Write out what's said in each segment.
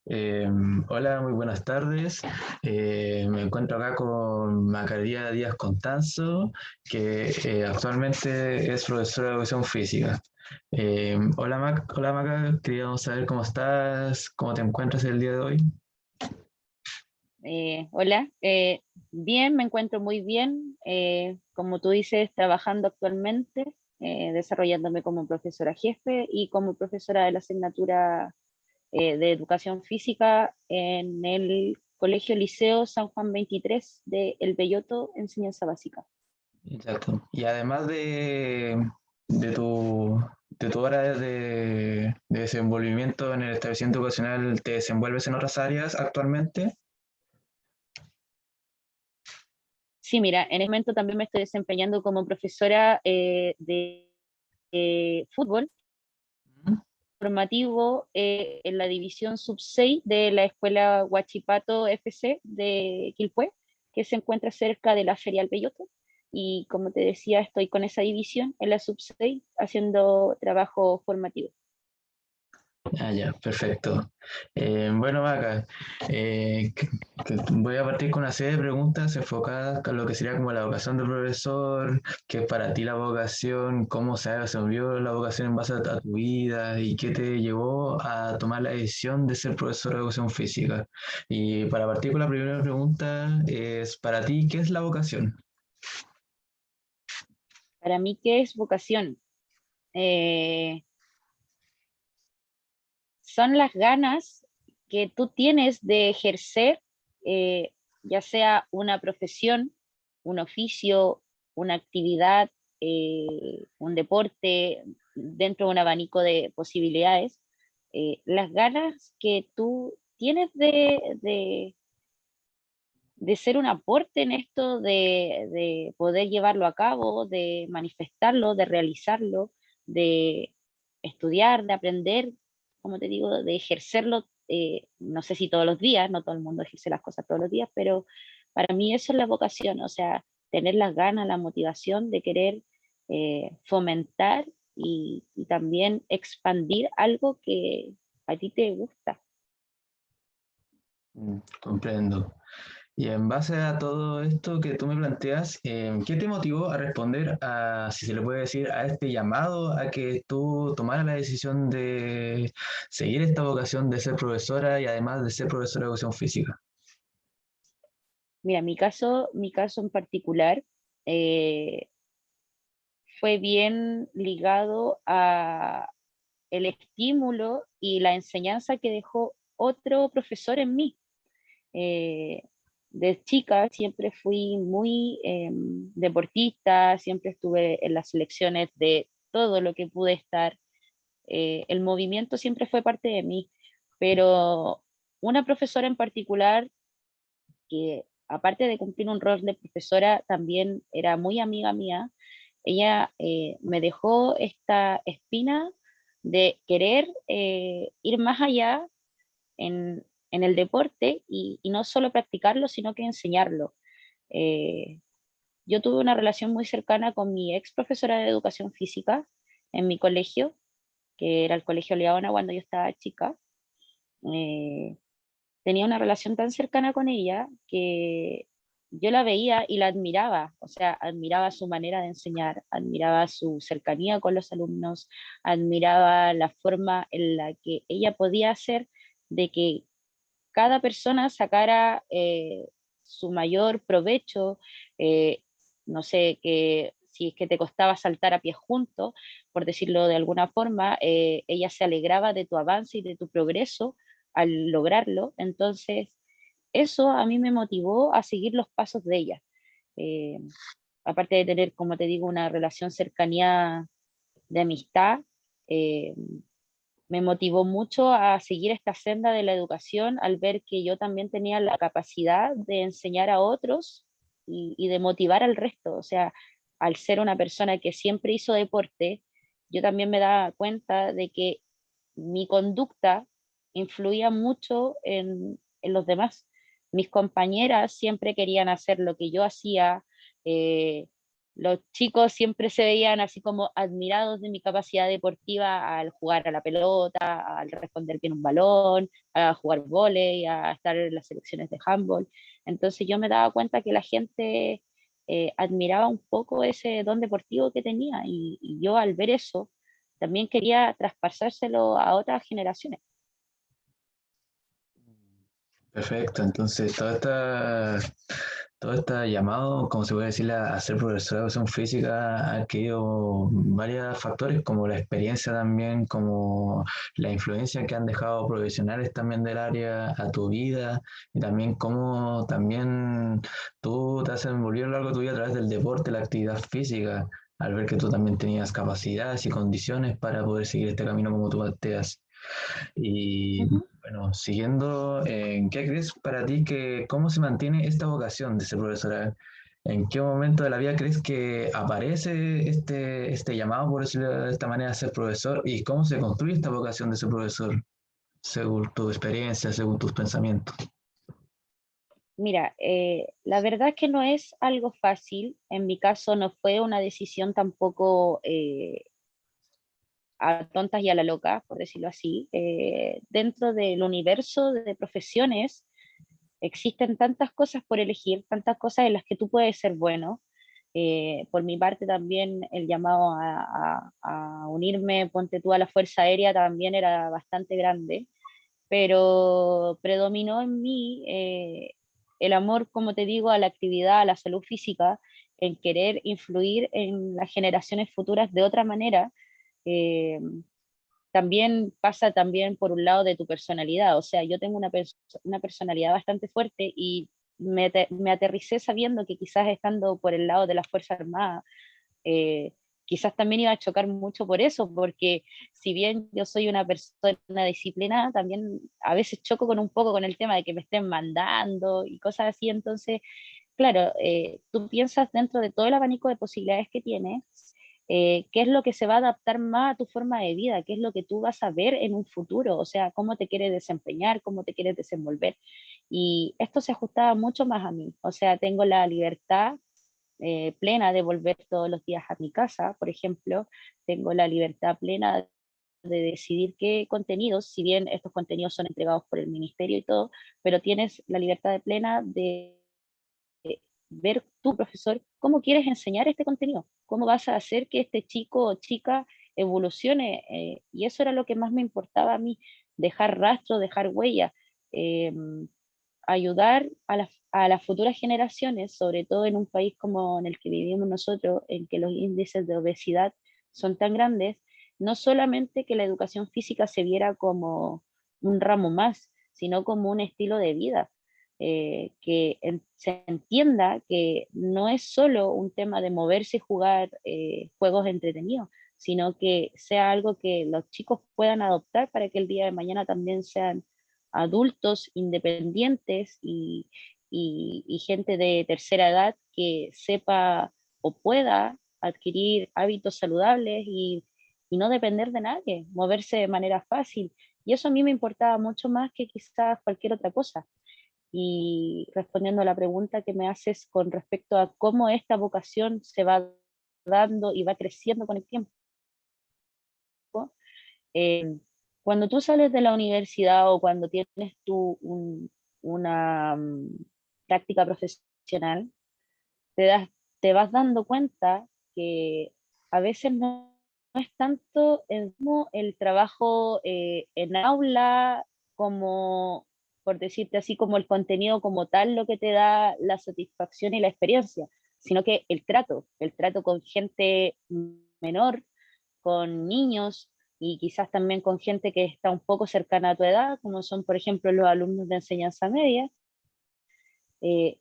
Eh, Hola, muy buenas tardes. Me encuentro acá con Macaría Díaz Constanzo, que actualmente es profesora de educación física. Hola Maca, queríamos saber cómo estás, cómo te encuentras el día de hoy. Hola, bien, me encuentro muy bien. Como tú dices, trabajando actualmente, desarrollándome como profesora jefe y como profesora de la asignatura de educación física en el Colegio Liceo San Juan 23 de El Belloto, enseñanza básica. Exacto. Y además de tu hora de desenvolvimiento en el establecimiento educacional, ¿te desenvuelves en otras áreas actualmente? Sí, mira, en este momento también me estoy desempeñando como profesora de fútbol formativo en la división sub 6 de la escuela Huachipato FC de Quilpué, que se encuentra cerca de la Feria del Belloto. Y como te decía, estoy con esa división en la sub 6 haciendo trabajo formativo. Ah, ya, perfecto. Bueno, Vaca, voy a partir con una serie de preguntas enfocadas a lo que sería como la vocación del profesor, qué es para ti la vocación, cómo se desenvolvió la vocación en base a tu vida y qué te llevó a tomar la decisión de ser profesor de educación física. Y para partir con la primera pregunta, es para ti, ¿qué es la vocación? Para mí, ¿qué es vocación? Eh, Son las ganas que tú tienes de ejercer, ya sea una profesión, un oficio, una actividad, un deporte, dentro de un abanico de posibilidades, las ganas que tú tienes de ser un aporte en esto, de poder llevarlo a cabo, de manifestarlo, de realizarlo, de estudiar, de aprender, como te digo, de ejercerlo, no sé si todos los días, no todo el mundo ejerce las cosas todos los días, pero para mí eso es la vocación, o sea, tener las ganas, la motivación de querer fomentar y también expandir algo que a ti te gusta. Comprendo. Y en base a todo esto que tú me planteas, ¿qué te motivó a responder a, si se le puede decir, a este llamado a que tú tomaras la decisión de seguir esta vocación de ser profesora y además de ser profesora de educación física? Mira, mi caso en particular, eh, fue bien ligado a el estímulo y la enseñanza que dejó otro profesor en mí. Eh, de chica siempre fui muy deportista, siempre estuve en las selecciones de todo lo que pude estar. El movimiento siempre fue parte de mí, pero una profesora en particular que aparte de cumplir un rol de profesora, también era muy amiga mía. Ella me dejó esta espina de querer ir más allá en el deporte y no solo practicarlo, sino que enseñarlo. Eh, yo tuve una relación muy cercana con mi ex profesora de educación física en mi colegio, que era el Colegio Leona cuando yo estaba chica. Eh, Tenía una relación tan cercana con ella que yo la veía y la admiraba, o sea, admiraba su manera de enseñar, admiraba su cercanía con los alumnos, admiraba la forma en la que ella podía hacer de que cada persona sacara su mayor provecho, eh, no sé, que si es que te costaba saltar a pie juntos, por decirlo de alguna forma, ella se alegraba de tu avance y de tu progreso al lograrlo. Entonces, eso a mí me motivó a seguir los pasos de ella. Eh, Aparte de tener, como te digo, una relación cercanía de amistad, eh, me motivó mucho a seguir esta senda de la educación al ver que yo también tenía la capacidad de enseñar a otros y de motivar al resto. O sea, al ser una persona que siempre hizo deporte, yo también me daba cuenta de que mi conducta influía mucho en los demás. Mis compañeras siempre querían hacer lo que yo hacía, eh, los chicos siempre se veían así como admirados de mi capacidad deportiva al jugar a la pelota, al responder bien un balón, a jugar vóley, a estar en las selecciones de handball. Entonces yo me daba cuenta que la gente admiraba un poco ese don deportivo que tenía y yo al ver eso también quería traspasárselo a otras generaciones. Perfecto, entonces todo este llamado, como se puede decir, a ser profesor de educación física ha adquirido varios factores, como la experiencia también, como la influencia que han dejado profesionales también del área a tu vida, y también cómo también tú te has envolvido a lo largo de tu vida a través del deporte, la actividad física, al ver que tú también tenías capacidades y condiciones para poder seguir este camino como tú planteas. Y Ujú. bueno, siguiendo, ¿en qué crees para ti que cómo se mantiene esta vocación de ser profesora? ¿En qué momento de la vida crees que aparece este llamado, por decirlo de esta manera, a ser profesor? ¿Y cómo se construye esta vocación de ser profesor, según tu experiencia, según tus pensamientos? Mira, la verdad es que no es algo fácil. En mi caso no fue una decisión tampoco a tontas y a la loca, por decirlo así. Dentro del universo de profesiones existen tantas cosas por elegir, tantas cosas en las que tú puedes ser bueno. Por mi parte también el llamado a unirme, ponte tú a la Fuerza Aérea, también era bastante grande, pero predominó en mí el amor, como te digo, a la actividad, a la salud física, en querer influir en las generaciones futuras de otra manera. eh, También pasa también por un lado de tu personalidad, o sea, yo tengo una personalidad bastante fuerte y me aterricé sabiendo que quizás estando por el lado de la Fuerza Armada, eh, quizás también iba a chocar mucho por eso, porque si bien yo soy una persona disciplinada, también a veces choco con un poco con el tema de que me estén mandando y cosas así, entonces claro, tú piensas dentro de todo el abanico de posibilidades que tienes, qué es lo que se va a adaptar más a tu forma de vida, qué es lo que tú vas a ver en un futuro, o sea, cómo te quieres desempeñar, cómo te quieres desenvolver. Y esto se ajustaba mucho más a mí, o sea, tengo la libertad plena de volver todos los días a mi casa, por ejemplo, tengo la libertad plena de decidir qué contenidos, si bien estos contenidos son entregados por el ministerio y todo, pero tienes la libertad plena de ver tu profesor cómo quieres enseñar este contenido, cómo vas a hacer que este chico o chica evolucione. Y eso era lo que más me importaba a mí, dejar rastro, dejar huella, eh, ayudar a las futuras generaciones, sobre todo en un país como en el que vivimos nosotros, en que los índices de obesidad son tan grandes, no solamente que la educación física se viera como un ramo más, sino como un estilo de vida se entienda que no es solo un tema de moverse y jugar juegos entretenidos, sino que sea algo que los chicos puedan adoptar para que el día de mañana también sean adultos independientes y gente de tercera edad que sepa o pueda adquirir hábitos saludables y no depender de nadie, moverse de manera fácil. Y eso a mí me importaba mucho más que quizás cualquier otra cosa. Y respondiendo a la pregunta que me haces con respecto a cómo esta vocación se va dando y va creciendo con el tiempo, eh, cuando tú sales de la universidad o cuando tienes una práctica profesional, te, das, te vas dando cuenta que a veces no es tanto el trabajo en aula como, por decirte así, como el contenido como tal lo que te da la satisfacción y la experiencia, sino que el trato con gente menor, con niños y quizás también con gente que está un poco cercana a tu edad, como son, por ejemplo, los alumnos de enseñanza media,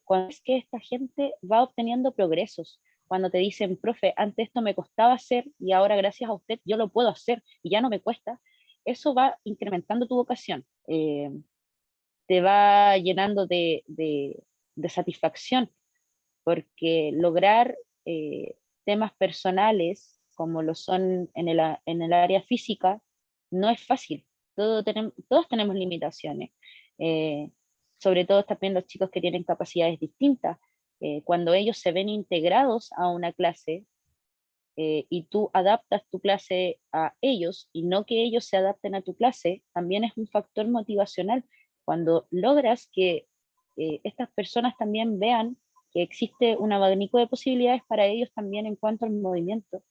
cuando es que esta gente va obteniendo progresos, cuando te dicen, profe, antes esto me costaba hacer y ahora gracias a usted yo lo puedo hacer y ya no me cuesta, eso va incrementando tu vocación, te va llenando de satisfacción, porque lograr temas personales como lo son en el área física no es fácil. Todos tenemos limitaciones, eh, sobre todo también los chicos que tienen capacidades distintas. Cuando ellos se ven integrados a una clase, y tú adaptas tu clase a ellos y no que ellos se adapten a tu clase, también es un factor motivacional. Cuando logras que estas personas también vean que existe un abanico de posibilidades para ellos también en cuanto al movimiento,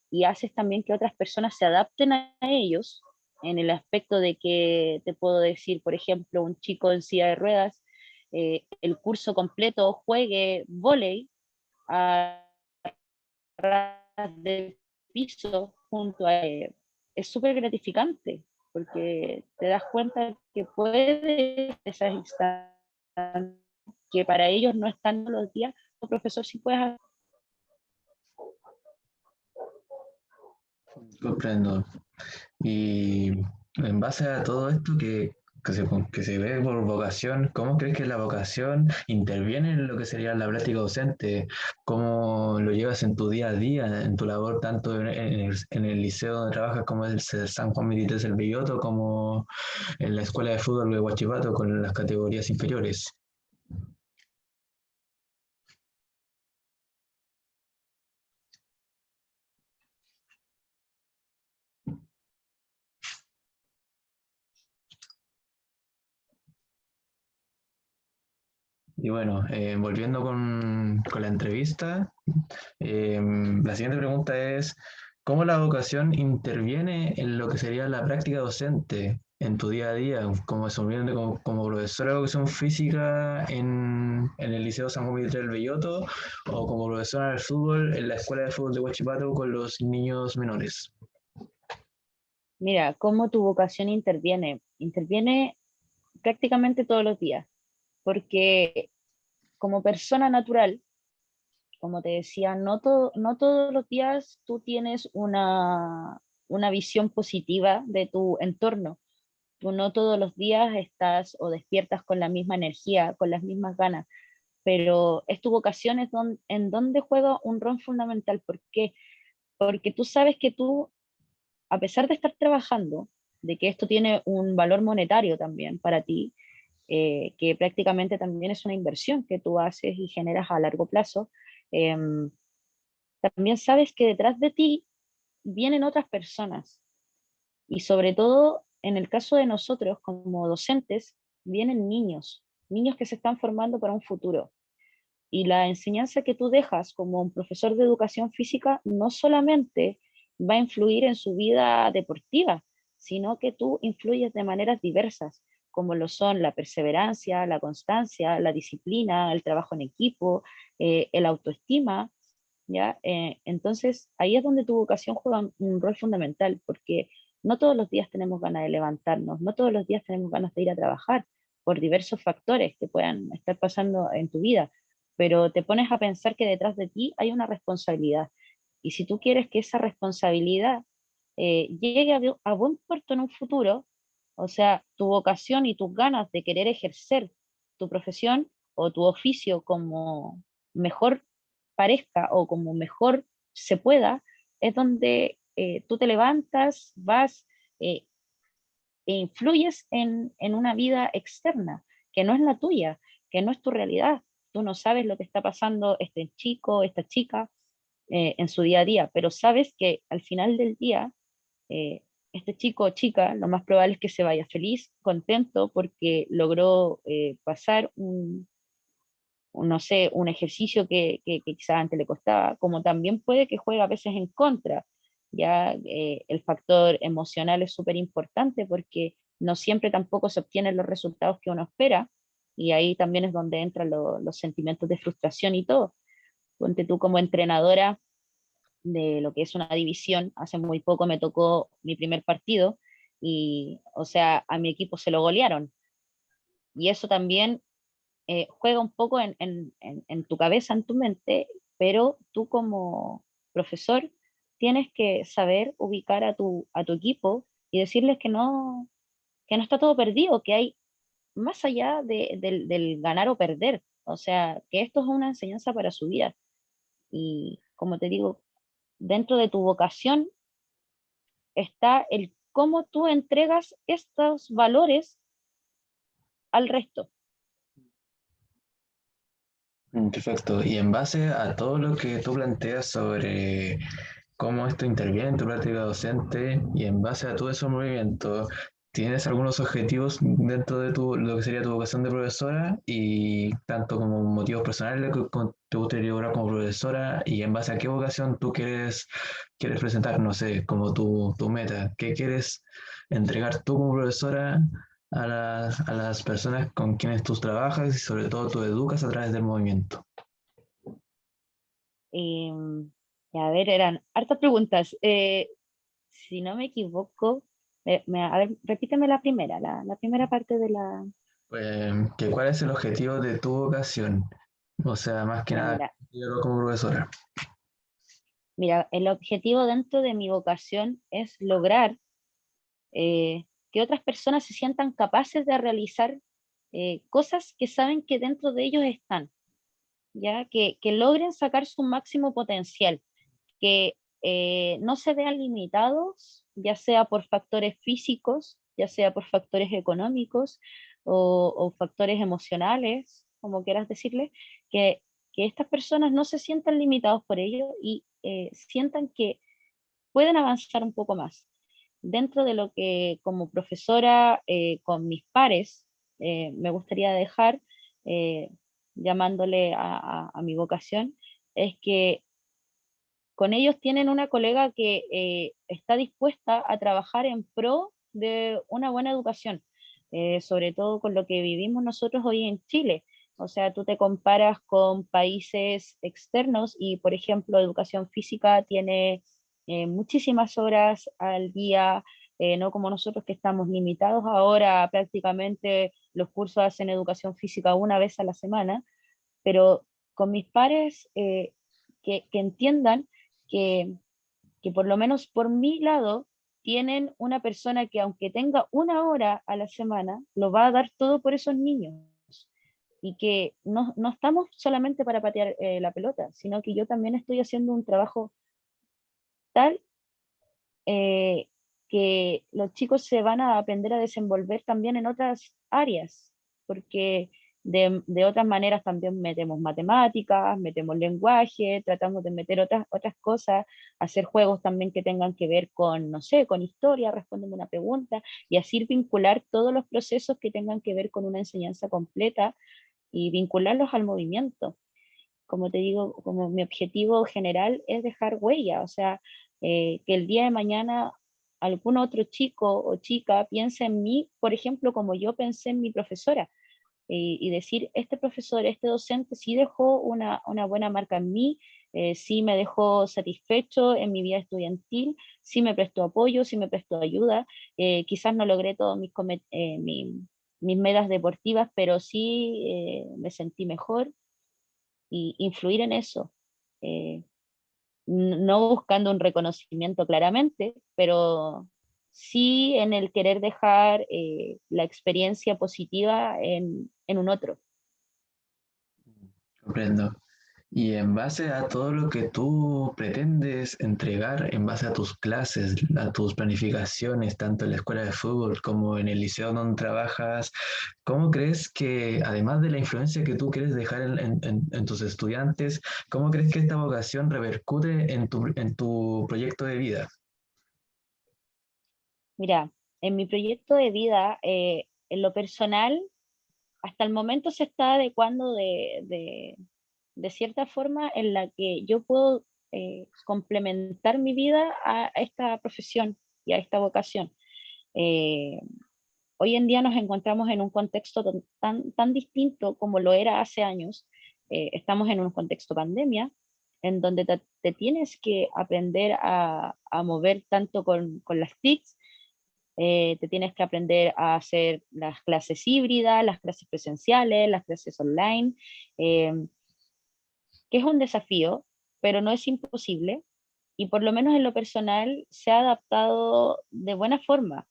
y haces también que otras personas se adapten a ellos en el aspecto de que te puedo decir, por ejemplo, un chico en silla de ruedas, el curso completo juegue vóley a ras de piso junto a es súper gratificante porque te das cuenta que puedes esas instancias que para ellos no están todos los días, como profesor sí puedes hacer. Comprendo. Y en base a todo esto que se ve por vocación, ¿cómo crees que la vocación interviene en lo que sería la práctica docente? ¿Cómo lo llevas en tu día a día, en tu labor, tanto en el liceo donde trabajas como el San Juan 23 El Belloto, como en la escuela de fútbol de Huachipato con las categorías inferiores? Y bueno, volviendo con la entrevista, la siguiente pregunta es, ¿cómo la vocación interviene en lo que sería la práctica docente en tu día a día, como asumiendo como profesora de educación física en el Liceo San Juan del Belloto o como profesora de fútbol en la Escuela de Fútbol de Huachipato con los niños menores? Mira, cómo tu vocación interviene. Interviene prácticamente todos los días, porque como persona natural, como te decía, no todos los días tú tienes una visión positiva de tu entorno. Tú no todos los días estás o despiertas con la misma energía, con las mismas ganas, pero es tu vocación en donde juega un rol fundamental. ¿Por qué? Porque tú sabes que tú, a pesar de estar trabajando, de que esto tiene un valor monetario también para ti, que prácticamente también es una inversión que tú haces y generas a largo plazo, eh, también sabes que detrás de ti vienen otras personas y sobre todo en el caso de nosotros como docentes, vienen niños, niños que se están formando para un futuro. Y la enseñanza que tú dejas como un profesor de educación física no solamente va a influir en su vida deportiva, sino que tú influyes de maneras diversas, como lo son la perseverancia, la constancia, la disciplina, el trabajo en equipo, el autoestima, ¿ya? Entonces, ahí es donde tu vocación juega un rol fundamental, porque no todos los días tenemos ganas de levantarnos, no todos los días tenemos ganas de ir a trabajar por diversos factores que puedan estar pasando en tu vida, pero te pones a pensar que detrás de ti hay una responsabilidad. Y si tú quieres que esa responsabilidad llegue a buen puerto en un futuro, o sea, tu vocación y tus ganas de querer ejercer tu profesión o tu oficio como mejor parezca o como mejor se pueda, es donde tú te levantas, vas eh, e influyes en una vida externa que no es la tuya, que no es tu realidad. Tú no sabes lo que está pasando este chico, esta chica en su día a día, pero sabes que al final del día, eh, este chico o chica, lo más probable es que se vaya feliz, contento, porque logró pasar no sé, un ejercicio que quizás antes le costaba, como también puede que juegue a veces en contra. Ya el factor emocional es súper importante porque no siempre tampoco se obtienen los resultados que uno espera, y ahí también es donde entran los sentimientos de frustración y todo. Ponte tú como entrenadora de lo que es una división, hace muy poco me tocó mi primer partido y, o sea, a mi equipo se lo golearon. Y eso también juega un poco en tu cabeza, en tu mente, pero tú como profesor tienes que saber ubicar a tu equipo y decirles que no está todo perdido, que hay más allá del ganar o perder. O sea, que esto es una enseñanza para su vida. Y como te digo, dentro de tu vocación está el cómo tú entregas estos valores al resto. Perfecto. Y en base a todo lo que tú planteas sobre cómo esto interviene en tu práctica docente y en base a todos esos movimientos, ¿tienes algunos objetivos dentro de lo que sería tu vocación de profesora y tanto como motivos personales que te gustaría lograr como profesora y en base a qué vocación tú quieres presentar, no sé, como tu meta? ¿Qué quieres entregar tú como profesora a las personas con quienes tú trabajas y sobre todo tú educas a través del movimiento? Em, a ver, eran hartas preguntas. Si no me equivoco, a ver, repíteme la primera, la primera parte de la... Que ¿cuál es el objetivo de tu vocación? O sea, más que Ya, nada, mira, yo como profesora. mira, el objetivo dentro de mi vocación es lograr que otras personas se sientan capaces de realizar cosas que saben que dentro de ellos están, ya que logren sacar su máximo potencial, que no se vean limitados, ya sea por factores físicos, ya sea por factores económicos o factores emocionales, como quieras decirle, que estas personas no se sientan limitados por ello y sientan que pueden avanzar un poco más. Dentro de lo que como profesora con mis pares me gustaría dejar, eh, llamándole a mi vocación, es que con ellos tienen una colega que está dispuesta a trabajar en pro de una buena educación, sobre todo con lo que vivimos nosotros hoy en Chile. O sea, tú te comparas con países externos y, por ejemplo, educación física tiene muchísimas horas al día, no como nosotros que estamos limitados ahora, prácticamente los cursos hacen educación física una vez a la semana, pero con mis pares que entiendan que, que por lo menos por mi lado tienen una persona que aunque tenga una hora a la semana, lo va a dar todo por esos niños y que no estamos solamente para patear la pelota, sino que yo también estoy haciendo un trabajo tal eh, que los chicos se van a aprender a desenvolver también en otras áreas, porque de otras maneras también metemos matemáticas, metemos lenguaje, tratamos de meter otras cosas, hacer juegos también que tengan que ver con, no sé, con historia, respondiendo una pregunta, y así vincular todos los procesos que tengan que ver con una enseñanza completa y vincularlos al movimiento. Como te digo, como mi objetivo general es dejar huella, o sea, que el día de mañana algún otro chico o chica piense en mí, por ejemplo, como yo pensé en mi profesora, y decir, este profesor, este docente sí dejó una buena marca en mí, sí me dejó satisfecho en mi vida estudiantil, sí me prestó apoyo, sí me prestó ayuda, quizás no logré todas mis metas deportivas, pero sí me sentí mejor y influir en eso, eh, no buscando un reconocimiento claramente, pero sí en el querer dejar la experiencia positiva en un otro. Comprendo. Y en base a todo lo que tú pretendes entregar, en base a tus clases, a tus planificaciones, tanto en la escuela de fútbol como en el liceo donde trabajas, ¿cómo crees que, además de la influencia que tú quieres dejar en tus estudiantes, cómo crees que esta vocación repercute en tu proyecto de vida? Mira, en mi proyecto de vida, en lo personal, hasta el momento se está adecuando de cierta forma en la que yo puedo complementar mi vida a esta profesión y a esta vocación. Eh, Hoy en día nos encontramos en un contexto tan distinto como lo era hace años. Estamos en un contexto pandemia, en donde te tienes que aprender a mover tanto con las TICs, te tienes que aprender a hacer las clases híbridas, las clases presenciales, las clases online, eh, que es un desafío, pero no es imposible. Y por lo menos en lo personal se ha adaptado de buena forma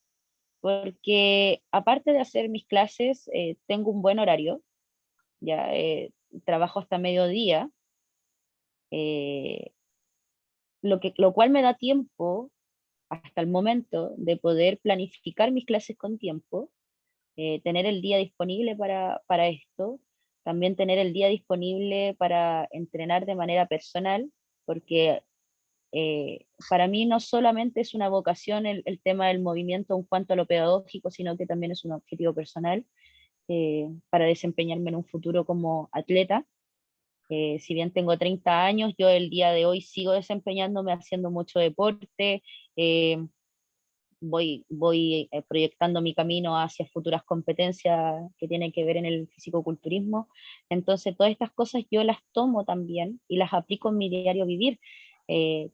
porque aparte de hacer mis clases, tengo un buen horario, ya trabajo hasta mediodía, eh, lo cual me da tiempo hasta el momento de poder planificar mis clases con tiempo, tener el día disponible para esto. también tener el día disponible para entrenar de manera personal, porque para mí no solamente es una vocación el tema del movimiento en cuanto a lo pedagógico, sino que también es un objetivo personal para desempeñarme en un futuro como atleta. Si bien tengo 30 años, yo el día de hoy sigo desempeñándome haciendo mucho deporte, eh, voy proyectando mi camino hacia futuras competencias que tienen que ver en el fisicoculturismo. Entonces, todas estas cosas yo las tomo también y las aplico en mi diario vivir.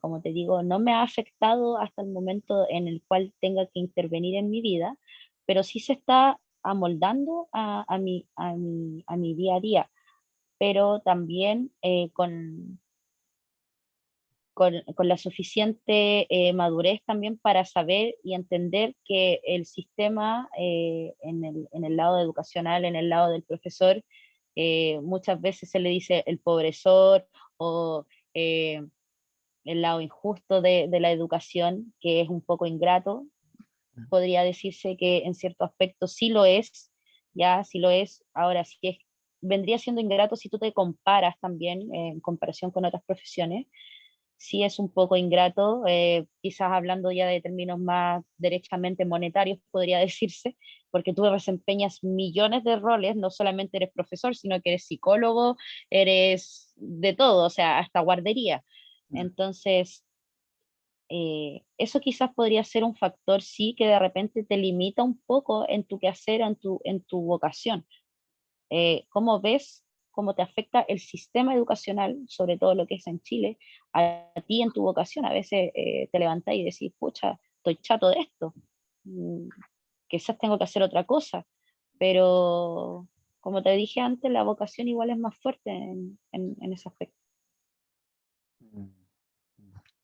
Como te digo, no me ha afectado hasta el momento en el cual tenga que intervenir en mi vida, pero sí se está amoldando a mi día a día, pero también con la suficiente madurez también para saber y entender que el sistema en el lado educacional, en el lado del profesor, muchas veces se le dice el pobresor o eh, el lado injusto de la educación, que es un poco ingrato. Podría decirse que en cierto aspecto sí lo es, ya sí lo es. Ahora sí es, vendría siendo ingrato si tú te comparas también en comparación con otras profesiones, sí es un poco ingrato, quizás hablando ya de términos más derechamente monetarios, podría decirse, porque tú desempeñas millones de roles, no solamente eres profesor, sino que eres psicólogo, eres de todo, o sea, hasta guardería. Entonces, eso quizás podría ser un factor, sí, que de repente te limita un poco en tu quehacer, en tu vocación. ¿Cómo ves cómo te afecta el sistema educacional, sobre todo lo que es en Chile, a ti en tu vocación? A veces te levantás y decís, pucha, estoy chato de esto, mm, quizás tengo que hacer otra cosa, pero como te dije antes, la vocación igual es más fuerte en ese aspecto.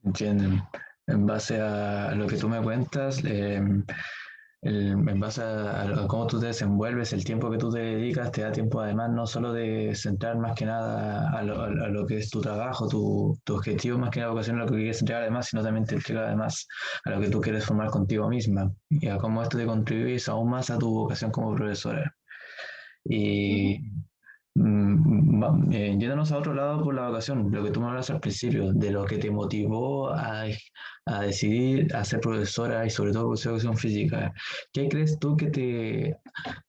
Entienden. En base a lo que tú me cuentas, en base a cómo tú te desenvuelves, el tiempo que tú te dedicas, te da tiempo además no solo de centrar más que nada a lo que es tu trabajo, tu objetivo más que la vocación, a lo que quieres entregar además, sino también te entrega además a lo que tú quieres formar contigo misma y a cómo esto te contribuye aún más a tu vocación como profesora. Ujú. Y yéndonos a otro lado por la vocación, lo que tú me hablas al principio, de lo que te motivó a decidir a ser profesora y sobre todo profesora de educación física, ¿qué crees tú que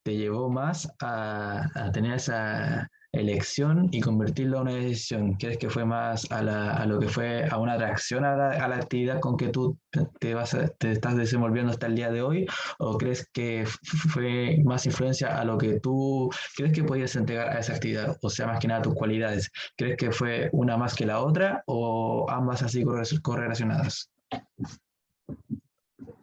te llevó más a tener esa elección y convertirlo a una decisión? ¿Crees que fue más a lo que fue a una atracción a la actividad con que tú te estás desenvolviendo hasta el día de hoy? ¿O crees que fue más influencia a lo que tú crees que podías entregar a esa actividad? O sea, más que nada tus cualidades. ¿Crees que fue una más que la otra o ambas así correlacionadas?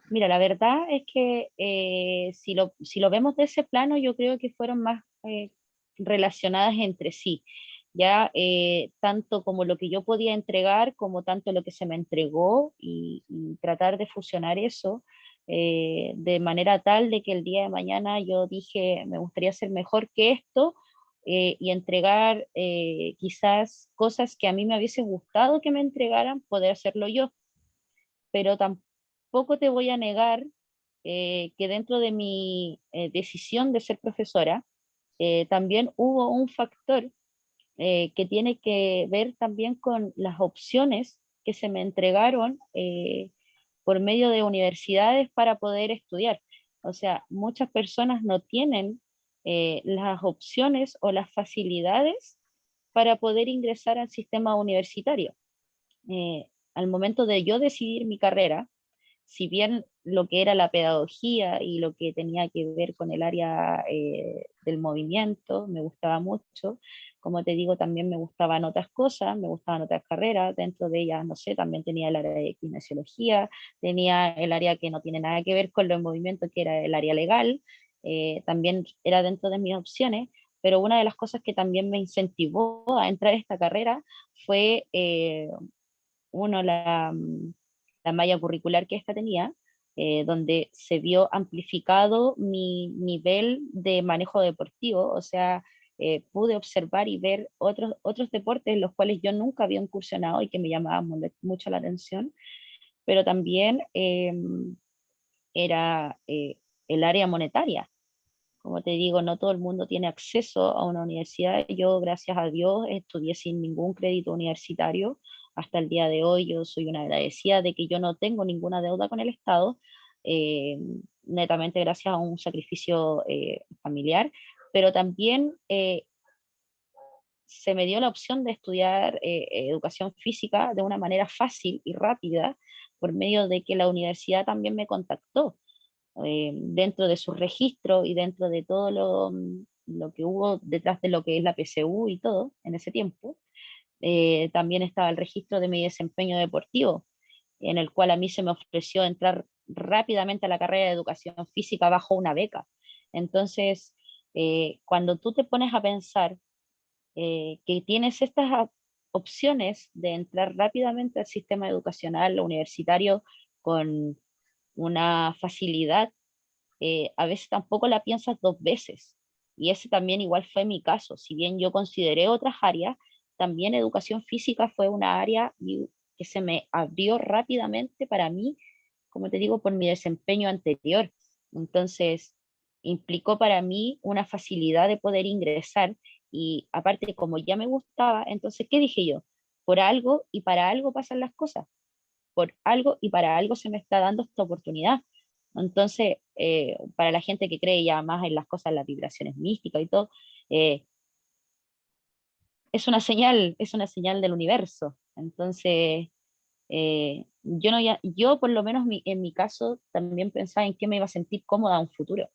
Mira, la verdad es que si lo vemos de ese plano, yo creo que fueron más relacionadas entre sí, ya tanto como lo que yo podía entregar, como tanto lo que se me entregó y tratar de fusionar eso de manera tal de que el día de mañana yo dije, me gustaría ser mejor que esto y entregar quizás cosas que a mí me hubiese gustado que me entregaran, poder hacerlo yo, pero tampoco te voy a negar que dentro de mi decisión de ser profesora, también hubo un factor que tiene que ver también con las opciones que se me entregaron por medio de universidades para poder estudiar. O sea, muchas personas no tienen las opciones o las facilidades para poder ingresar al sistema universitario. Al momento de yo decidir mi carrera, si bien lo que era la pedagogía y lo que tenía que ver con el área del movimiento me gustaba mucho, como te digo, también me gustaban otras cosas, me gustaban otras carreras, dentro de ellas, no sé, también tenía el área de kinesiología, tenía el área que no tiene nada que ver con los movimientos, que era el área legal, también era dentro de mis opciones, pero una de las cosas que también me incentivó a entrar a esta carrera fue uno, la malla curricular que esta tenía, donde se vio amplificado mi nivel de manejo deportivo, o sea, pude observar y ver otros deportes en los cuales yo nunca había incursionado y que me llamaban mucho la atención, pero también era el área monetaria. Como te digo, no todo el mundo tiene acceso a una universidad. Yo, gracias a Dios, estudié sin ningún crédito universitario. Hasta el día de hoy yo soy una agradecida de que yo no tengo ninguna deuda con el Estado, eh, netamente gracias a un sacrificio familiar, pero también se me dio la opción de estudiar educación física de una manera fácil y rápida por medio de que la universidad también me contactó dentro de su registro y dentro de todo lo que hubo detrás de lo que es la PSU y todo en ese tiempo. También estaba el registro de mi desempeño deportivo, en el cual a mí se me ofreció entrar rápidamente a la carrera de educación física bajo una beca. Entonces, cuando tú te pones a pensar que tienes estas opciones de entrar rápidamente al sistema educacional universitario con una facilidad, a veces tampoco la piensas dos veces. Y ese también igual fue mi caso. Si bien yo consideré otras áreas, también educación física fue una área que se me abrió rápidamente para mí, como te digo, por mi desempeño anterior. Entonces, implicó para mí una facilidad de poder ingresar y aparte, como ya me gustaba, entonces, ¿qué dije yo? Por algo y para algo pasan las cosas. Por algo y para algo se me está dando esta oportunidad. Entonces, para la gente que cree ya más en las cosas, las vibraciones místicas y todo, eh, es una señal del universo. Entonces, yo, no ya, yo por lo menos en mi caso también pensaba en qué me iba a sentir cómoda en un futuro.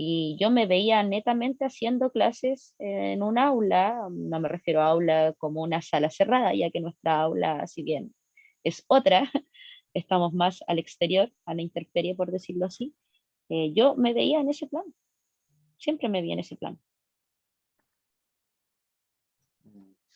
Y yo me veía netamente haciendo clases en un aula, no me refiero a aula como una sala cerrada, ya que nuestra aula, si bien es otra, estamos más al exterior, a la intemperie, por decirlo así. Yo me veía en ese plan, siempre me vi en ese plan.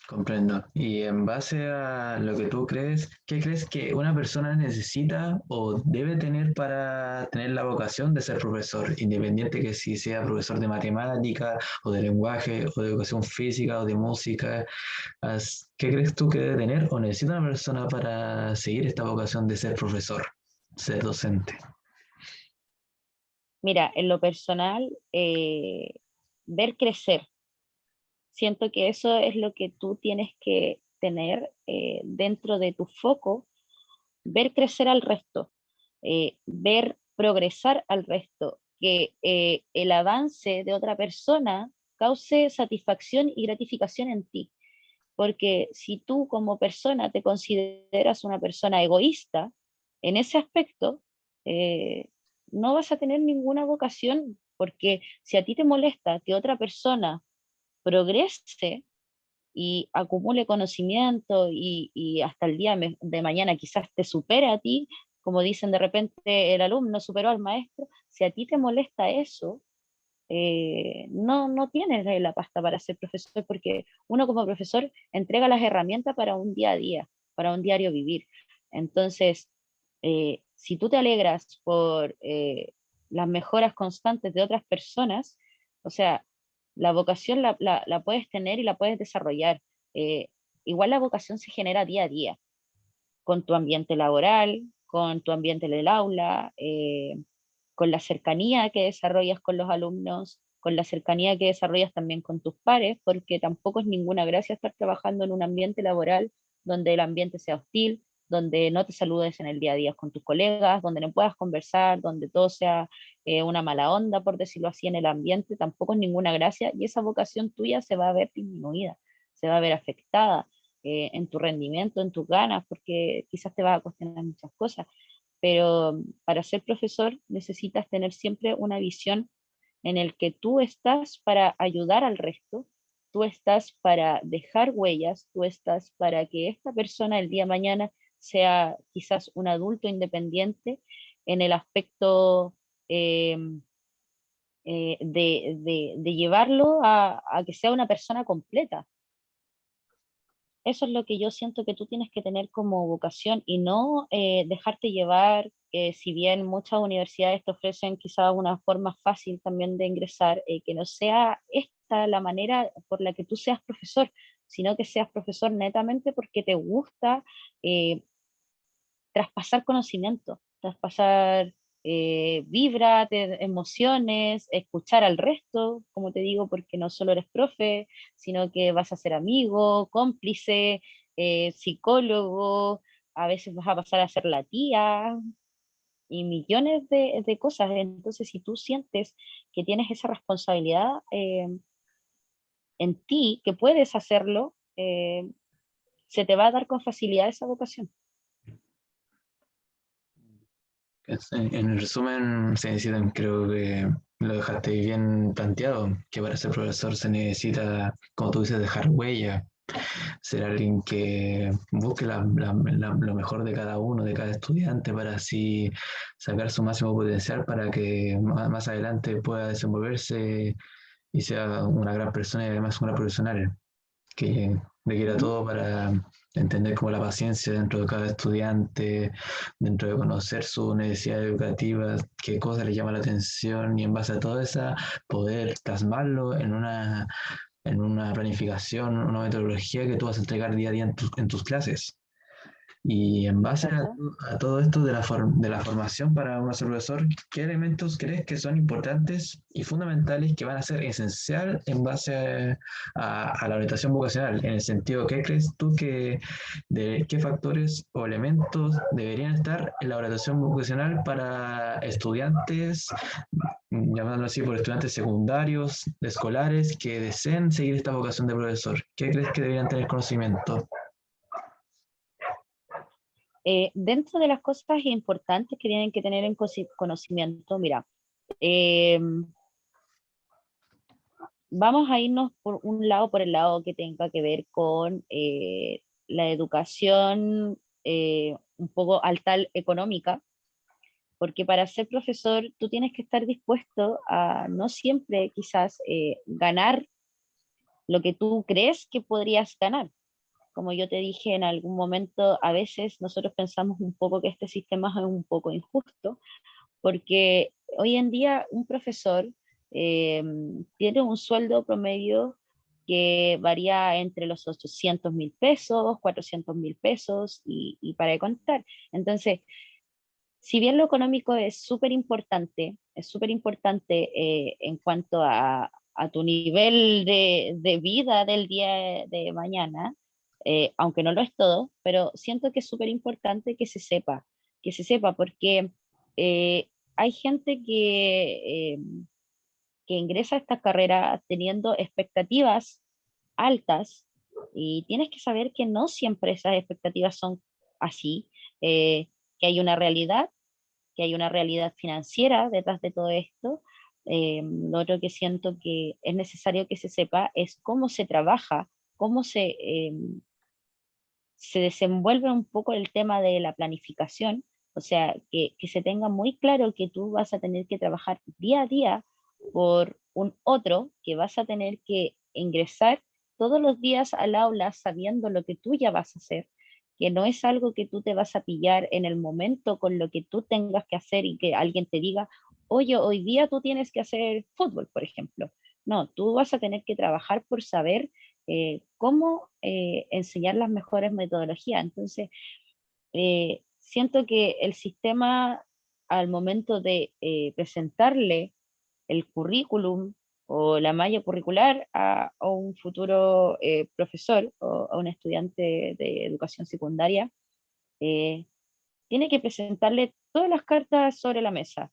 Comprendo. Y en base a lo que tú crees, ¿qué crees que una persona necesita o debe tener para tener la vocación de ser profesor, independiente que si sea profesor de matemática o de lenguaje o de educación física o de música? ¿Qué crees tú que debe tener o necesita una persona para seguir esta vocación de ser profesor, ser docente? Mira, en lo personal, ver crecer. Siento que eso es lo que tú tienes que tener dentro de tu foco, ver crecer al resto, ver progresar al resto, que el avance de otra persona cause satisfacción y gratificación en ti. Porque si tú como persona te consideras una persona egoísta en ese aspecto, eh, no vas a tener ninguna vocación, porque si a ti te molesta que otra persona progrese y acumule conocimiento y hasta el día de mañana quizás te supere a ti, como dicen de repente el alumno superó al maestro, si a ti te molesta eso, no tienes la pasta para ser profesor, porque uno como profesor entrega las herramientas para un día a día, para un diario vivir. Entonces, si tú te alegras por las mejoras constantes de otras personas, o sea, la vocación la puedes tener y la puedes desarrollar. Eh, Igual la vocación se genera día a día, con tu ambiente laboral, con tu ambiente del aula, con la cercanía que desarrollas con los alumnos, con la cercanía que desarrollas también con tus pares, porque tampoco es ninguna gracia estar trabajando en un ambiente laboral donde el ambiente sea hostil, donde no te saludes en el día a día con tus colegas, donde no puedas conversar, donde todo sea una mala onda, por decirlo así, en el ambiente, tampoco es ninguna gracia y esa vocación tuya se va a ver disminuida, se va a ver afectada en tu rendimiento, en tus ganas, porque quizás te vas a cuestionar muchas cosas, pero para ser profesor necesitas tener siempre una visión en el que tú estás para ayudar al resto, tú estás para dejar huellas, tú estás para que esta persona el día de mañana sea quizás un adulto independiente en el aspecto eh, de llevarlo a que sea una persona completa. Eso es lo que yo siento que tú tienes que tener como vocación y no dejarte llevar, si bien muchas universidades te ofrecen quizás una forma fácil también de ingresar, que no sea esta la manera por la que tú seas profesor, sino que seas profesor netamente porque te gusta eh, traspasar conocimiento, traspasar vibra, emociones, escuchar al resto, como te digo, porque no solo eres profe, sino que vas a ser amigo, cómplice, psicólogo, a veces vas a pasar a ser la tía y millones de cosas. Entonces, si tú sientes que tienes esa responsabilidad en ti, que puedes hacerlo, se te va a dar con facilidad esa vocación. En resumen, se necesitan, creo que lo dejaste bien planteado, que para ser profesor se necesita, como tú dices, dejar huella, ser alguien que busque lo mejor de cada uno, de cada estudiante, para así sacar su máximo potencial para que más adelante pueda desenvolverse y sea una gran persona y además una profesional que requiera Ujú. todo para entender como la paciencia dentro de cada estudiante, dentro de conocer su necesidad educativa, qué cosa le llama la atención y en base a todo eso poder plasmarlo en una planificación, una metodología que tú vas a entregar día a día en tus clases. Y en base Exacto. a todo esto de la formación para un profesor, ¿qué elementos crees que son importantes y fundamentales que van a ser esencial en base a la orientación vocacional? En el sentido, ¿qué crees tú que de qué factores o elementos deberían estar en la orientación vocacional para estudiantes, llamándolo así, por estudiantes secundarios, escolares, que deseen seguir esta vocación de profesor? ¿Qué crees que deberían tener conocimiento? Dentro de las cosas importantes que tienen que tener en conocimiento, mira, eh, vamos a irnos por un lado, por el lado que tenga que ver con la educación un poco alta económica, porque para ser profesor tú tienes que estar dispuesto a no siempre quizás ganar lo que tú crees que podrías ganar. Como yo te dije en algún momento, a veces nosotros pensamos un poco que este sistema es un poco injusto, porque hoy en día un profesor eh, tiene un sueldo promedio que varía entre los 800.000 pesos, 400.000 pesos y para de contar. Entonces, si bien lo económico es súper importante en cuanto a tu nivel de vida del día de mañana, aunque no lo es todo, pero siento que es súper importante que se sepa, porque eh, hay gente que ingresa a esta carrera teniendo expectativas altas y tienes que saber que no siempre esas expectativas son así, que hay una realidad, que hay una realidad financiera detrás de todo esto. Lo otro que siento que es necesario que se sepa es cómo se trabaja, cómo se desenvuelve un poco el tema de la planificación, o sea, que se tenga muy claro que tú vas a tener que trabajar día a día por un otro, que vas a tener que ingresar todos los días al aula sabiendo lo que tú ya vas a hacer, que no es algo que tú te vas a pillar en el momento con lo que tú tengas que hacer y que alguien te diga, oye, hoy día tú tienes que hacer fútbol, por ejemplo. No, tú vas a tener que trabajar por saber cómo enseñar las mejores metodologías. Entonces, siento que el sistema al momento de presentarle el currículum o la malla curricular a un futuro profesor o a un estudiante de educación secundaria, eh, tiene que presentarle todas las cartas sobre la mesa,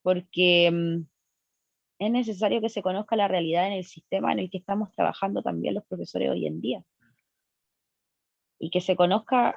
porque es necesario que se conozca la realidad en el sistema en el que estamos trabajando también los profesores hoy en día y que se conozca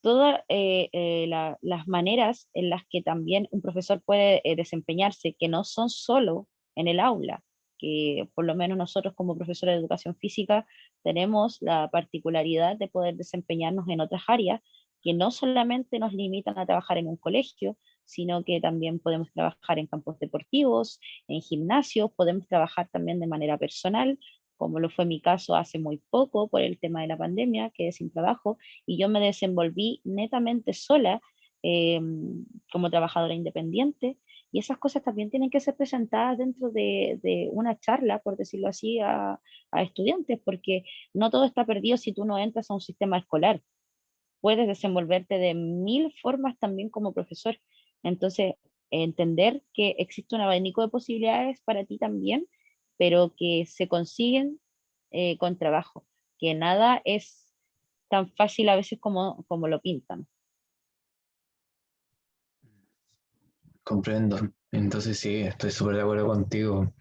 todas las maneras en las que también un profesor puede desempeñarse, que no son solo en el aula, que por lo menos nosotros como profesores de educación física tenemos la particularidad de poder desempeñarnos en otras áreas que no solamente nos limitan a trabajar en un colegio, sino que también podemos trabajar en campos deportivos, en gimnasios, podemos trabajar también de manera personal, como lo fue mi caso hace muy poco por el tema de la pandemia, quedé sin trabajo y yo me desenvolví netamente sola eh, como trabajadora independiente. Y esas cosas también tienen que ser presentadas dentro de una charla, por decirlo así, a estudiantes, porque no todo está perdido si tú no entras a un sistema escolar. Puedes desenvolverte de mil formas también como profesor. Entonces, entender que existe un abanico de posibilidades para ti también, pero que se consiguen con trabajo, que nada es tan fácil a veces como lo pintan. Comprendo. Entonces sí, estoy súper de acuerdo contigo,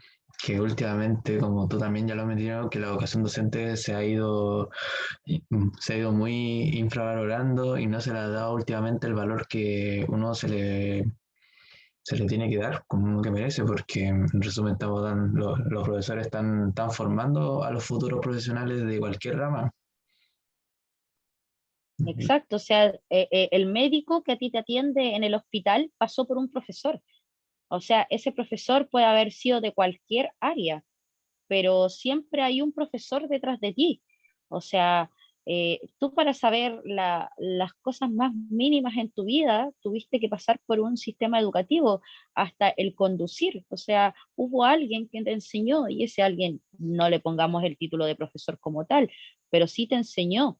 que últimamente, como tú también ya lo has mencionado, que la vocación docente se ha ido muy infravalorando y no se le ha dado últimamente el valor que uno se le tiene que dar como uno que merece, porque en resumen los profesores están formando a los futuros profesionales de cualquier rama. Exacto, o sea, el médico que a ti te atiende en el hospital pasó por un profesor. O sea, ese profesor puede haber sido de cualquier área, pero siempre hay un profesor detrás de ti. O sea, tú para saber las cosas más mínimas en tu vida, tuviste que pasar por un sistema educativo, hasta el conducir. O sea, hubo alguien que te enseñó y ese alguien, no le pongamos el título de profesor como tal, pero sí te enseñó.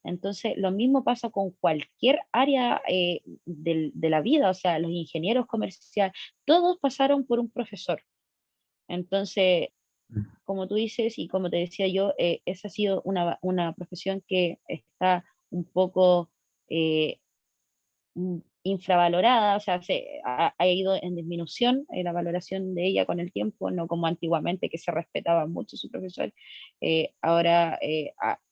Entonces, lo mismo pasa con cualquier área de la vida, o sea, los ingenieros comerciales, todos pasaron por un profesor. Entonces, como tú dices y como te decía yo, esa ha sido una profesión que está un poco infravalorada, o sea, ha ido en disminución la valoración de ella con el tiempo, no como antiguamente que se respetaba mucho su profesor. Ahora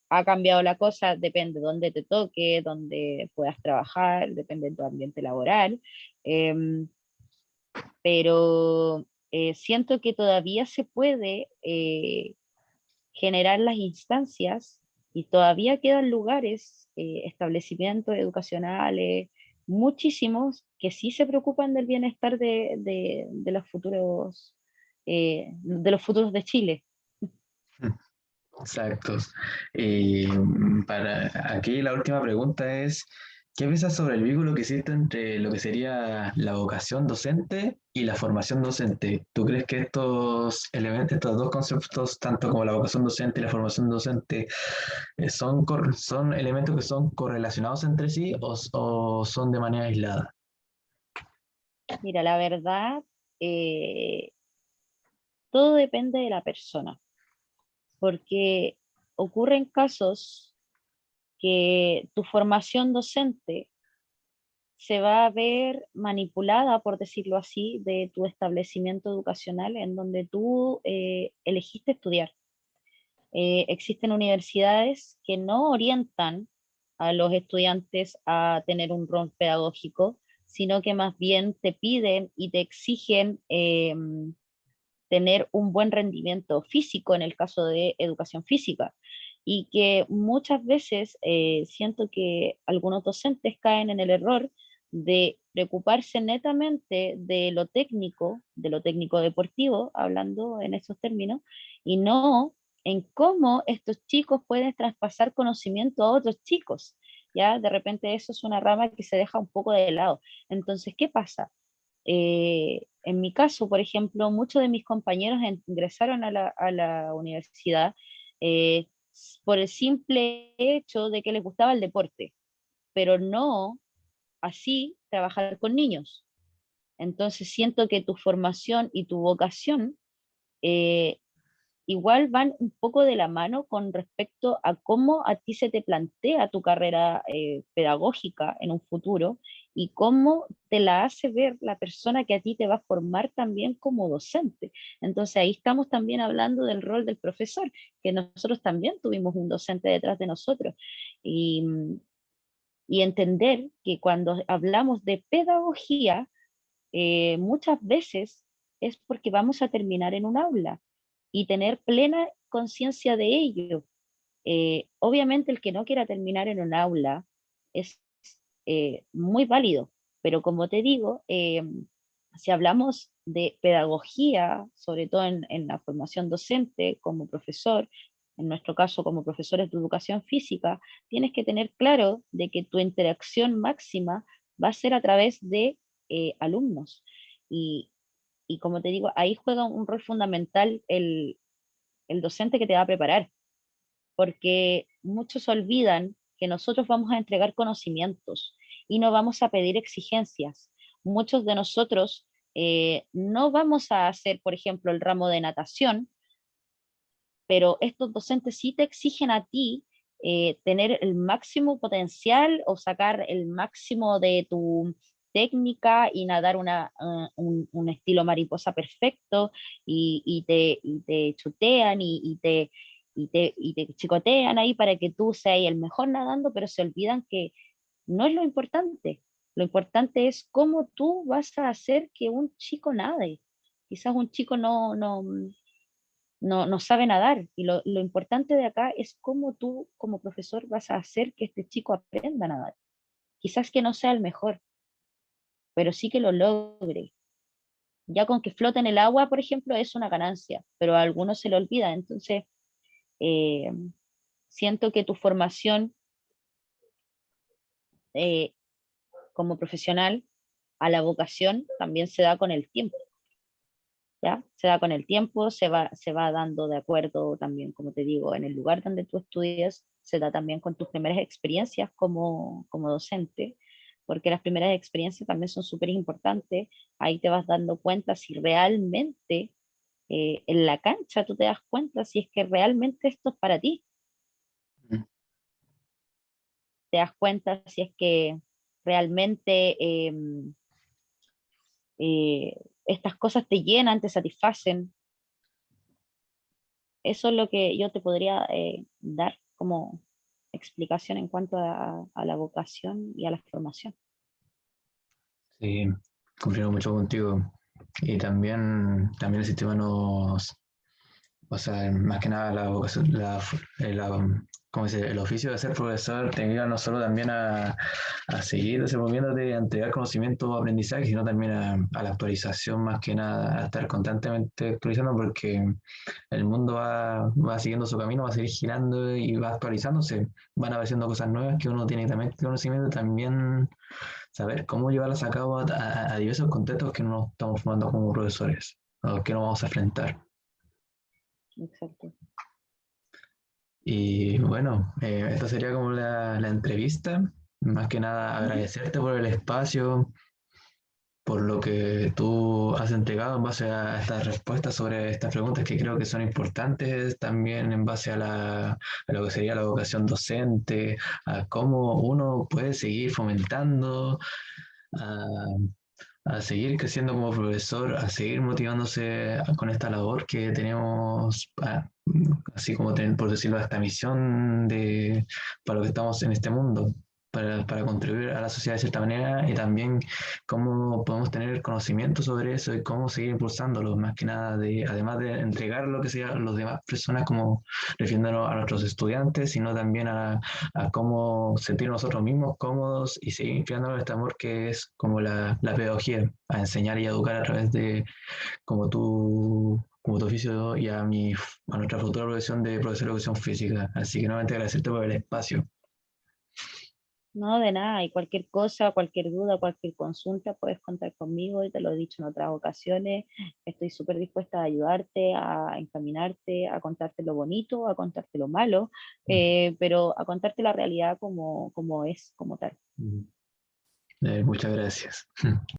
ha cambiado la cosa, depende de dónde te toque, dónde puedas trabajar, depende de tu ambiente laboral. em, pero siento que todavía se puede generar las instancias y todavía quedan lugares, establecimientos educacionales, muchísimos que sí se preocupan del bienestar de los futuros de Chile. Exacto. Y para aquí la última pregunta es, ¿qué piensas sobre el vínculo que existe entre lo que sería la vocación docente y la formación docente? ¿Tú crees que estos elementos, estos dos conceptos, tanto como la vocación docente y la formación docente, son elementos que son correlacionados entre sí o son de manera aislada? Mira, la verdad, eh, todo depende de la persona, porque ocurren casos que tu formación docente se va a ver manipulada, por decirlo así, de tu establecimiento educacional en donde tú elegiste estudiar. Existen universidades que no orientan a los estudiantes a tener un rol pedagógico, sino que más bien te piden y te exigen tener un buen rendimiento físico en el caso de educación física. Y que muchas veces siento que algunos docentes caen en el error de preocuparse netamente de lo técnico deportivo, hablando en esos términos, y no en cómo estos chicos pueden traspasar conocimiento a otros chicos. Ya de repente eso es una rama que se deja un poco de lado. Entonces, ¿qué pasa? En mi caso, por ejemplo, muchos de mis compañeros ingresaron a la universidad eh, por el simple hecho de que les gustaba el deporte, pero no así trabajar con niños. Entonces siento que tu formación y tu vocación eh, igual van un poco de la mano con respecto a cómo a ti se te plantea tu carrera pedagógica en un futuro y cómo te la hace ver la persona que a ti te va a formar también como docente. Entonces ahí estamos también hablando del rol del profesor, que nosotros también tuvimos un docente detrás de nosotros. Y, y entender que cuando hablamos de pedagogía, muchas veces es porque vamos a terminar en un aula y tener plena conciencia de ello. Obviamente el que no quiera terminar en un aula es muy válido, pero como te digo, si hablamos de pedagogía, sobre todo en la formación docente como profesor, en nuestro caso como profesores de educación física, tienes que tener claro de que tu interacción máxima va a ser a través de alumnos. Y, y como te digo, ahí juega un rol fundamental el docente que te va a preparar, porque muchos olvidan que nosotros vamos a entregar conocimientos y no vamos a pedir exigencias. muchos de nosotros no vamos a hacer, por ejemplo, el ramo de natación, pero estos docentes sí te exigen a ti tener el máximo potencial o sacar el máximo de tu técnica y nadar un estilo mariposa perfecto y te chutean y te chicotean ahí para que tú seas el mejor nadando, pero se olvidan que no es lo importante. Lo importante es cómo tú vas a hacer que un chico nade. Quizás un chico no sabe nadar y lo importante de acá es cómo tú como profesor vas a hacer que este chico aprenda a nadar. Quizás que no sea el mejor, pero sí que lo logre. Ya con que flote en el agua, por ejemplo, es una ganancia, pero a algunos se le olvida. Entonces, eh, siento que tu formación eh, como profesional a la vocación también se da con el tiempo. ¿Ya? Se da con el tiempo, se va dando de acuerdo también, como te digo, en el lugar donde tú estudias, se da también con tus primeras experiencias como docente, porque las primeras experiencias también son súper importantes. Ahí te vas dando cuenta si realmente en la cancha tú te das cuenta si es que realmente esto es para ti. Mm. Te das cuenta si es que realmente estas cosas te llenan, te satisfacen. Eso es lo que yo te podría dar como explicación en cuanto a la vocación y a la formación. Sí, confío mucho contigo. Y también el sistema nos, o sea, más que nada la vocación, ¿cómo se dice? El oficio de ser profesor te ayuda no solo también a seguir desenvolviéndote, a entregar conocimiento o aprendizaje, sino también a la actualización, más que nada, a estar constantemente actualizando, porque el mundo va siguiendo su camino, va a seguir girando y va actualizándose. Van apareciendo cosas nuevas que uno tiene también conocimiento, también saber cómo llevarlas a cabo a diversos contextos que nos estamos formando como profesores, a los que nos vamos a enfrentar. Exacto. Y bueno, esta sería como la entrevista. Más que nada Ujú. agradecerte por el espacio, por lo que tú has entregado en base a estas respuestas sobre estas preguntas que creo que son importantes, también en base a lo que sería la vocación docente, a cómo uno puede seguir fomentando, a, a seguir creciendo como profesor, a seguir motivándose con esta labor que tenemos, así como por decirlo, esta misión para lo que estamos en este mundo, para contribuir a la sociedad de cierta manera y también cómo podemos tener conocimiento sobre eso y cómo seguir impulsándolo, más que nada, además de entregar lo que sea a las demás personas, como refiriéndonos a nuestros estudiantes, sino también a cómo sentir nosotros mismos cómodos y seguir inspirándonos este amor que es como la pedagogía, a enseñar y educar a través de como tu oficio y a nuestra futura profesión de profesor de educación física. Así que nuevamente agradecerte por el espacio. No, de nada, y cualquier cosa, cualquier duda, cualquier consulta, puedes contar conmigo y te lo he dicho en otras ocasiones. Estoy súper dispuesta a ayudarte, a encaminarte, a contarte lo bonito, a contarte lo malo, pero a contarte la realidad como es, como tal. Muchas gracias.